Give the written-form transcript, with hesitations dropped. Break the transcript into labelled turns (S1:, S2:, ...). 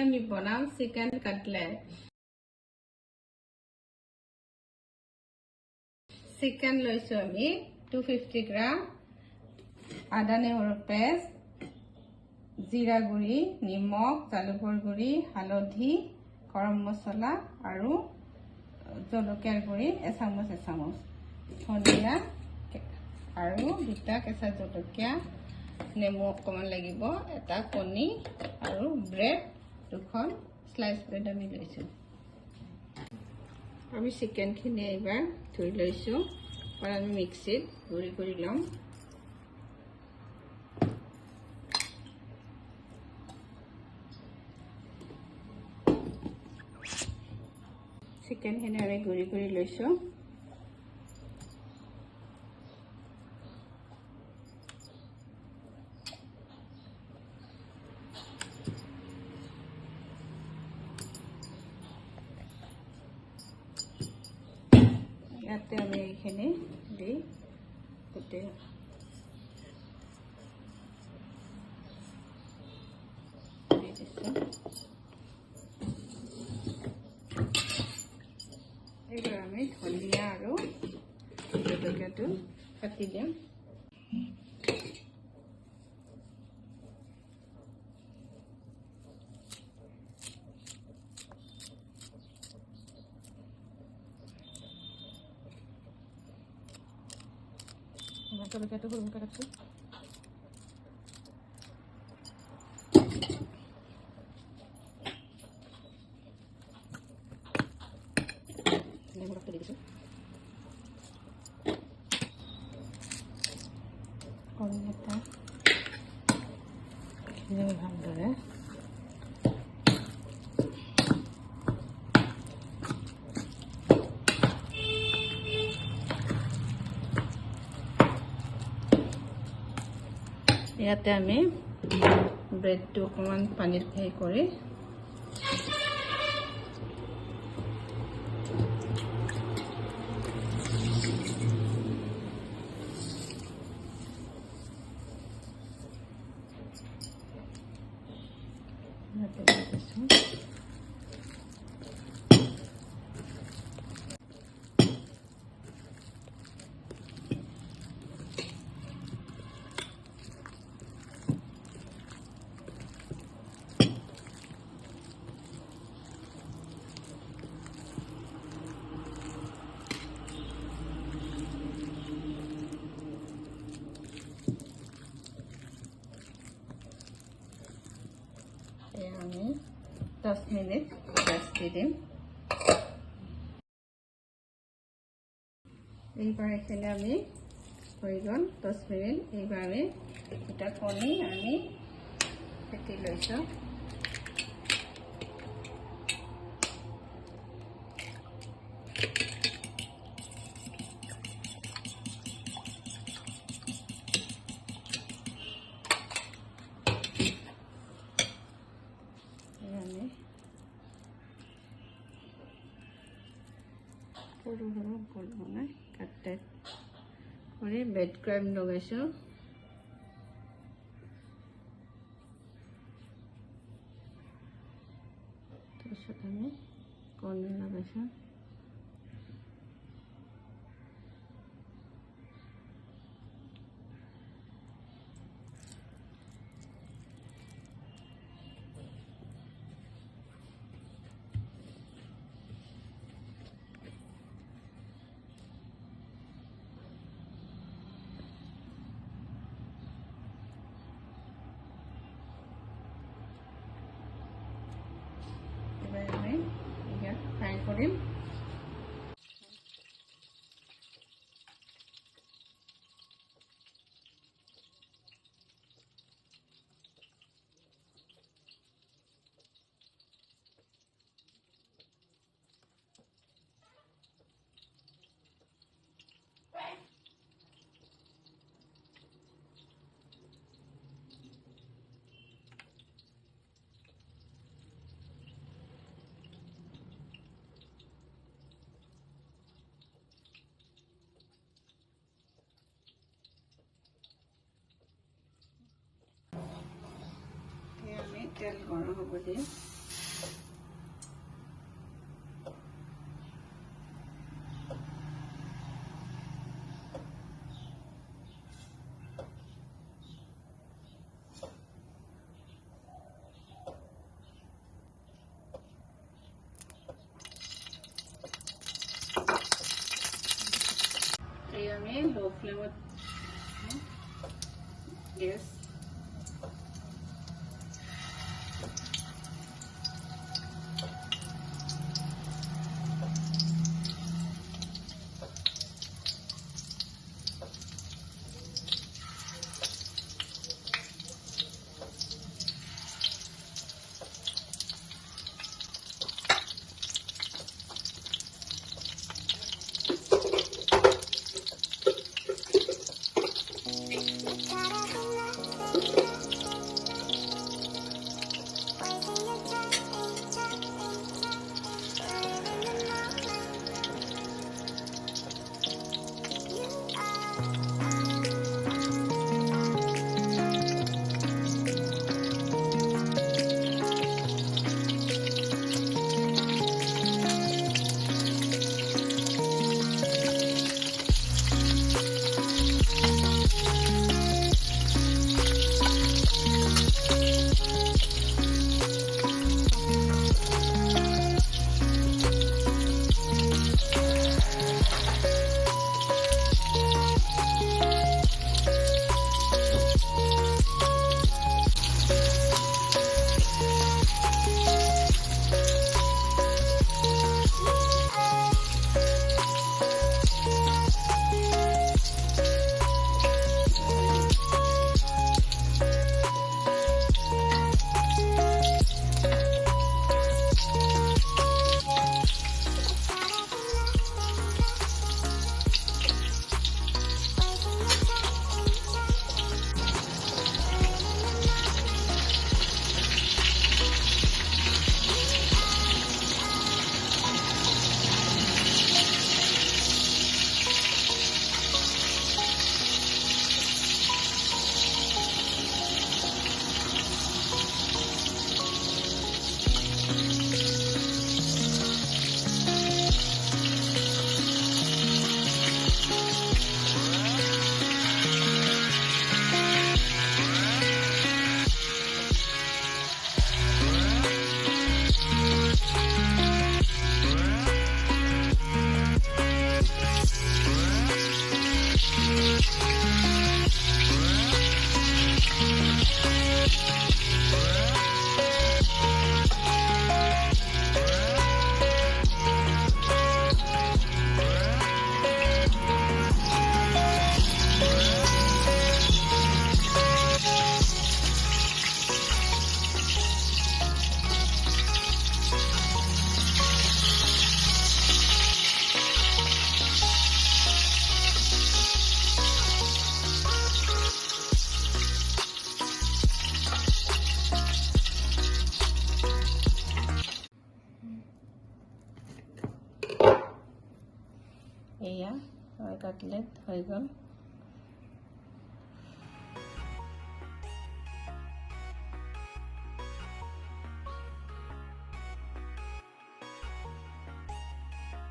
S1: আমি বনাম chicken cutlet chicken লৈছো আমি 250 গ্রাম আদা নহৰু পেষ্ট জিৰা গুড়ি নিমখ জালুকৰ গুড়ি হালধি গৰম মছলা আৰু জলকীয়াৰ গুড়ি এচামুচ ধনিয়া আৰু দুটা কেঁচা জলকীয়া নেমু অকমান লাগিব এটা কণী আৰু ব্ৰেড দুখন স্লাইস ব্ৰেড আমি লৈছো আমি চিকেনখিনি এবাৰ ধুই লৈছো আৰু আমি মিক্সিত গুড়ি কৰি লম চিকেনখিনি আমি গুড়ি কৰি লৈছো ইয়াতে আমি এইখিনি দি গোটেই এইবাৰ আমি ধনিয়া আৰু জলকীয়াটো কাটি দিম জলকীয়াটো সৰুকৈ কাটছো নেমু ৰসটো দি দিছো কণী এটা ভালদৰে ইয়াতে আমি ব্ৰেডটো অকমান পানীত হেৰি কৰি আমি 10 মিনিট রেস্ট দিম এইবাৰ এখানে আমি হৈ গ'ল 10 মিনিট এইবাৰ আমি এটা কণী আমি ফেটি লৈছো সৰু সৰু গোল বনাই কাটে কৰি ব্ৰেড ক্ৰাম্ব লগাইছো তাৰপিছত আমি কণী লগাইছো ফ্রাই করিম তেল গৰম হ'ব দিম ফ্লেমত গেছ এয়া আমাৰ কাটলেট হৈ গ'ল।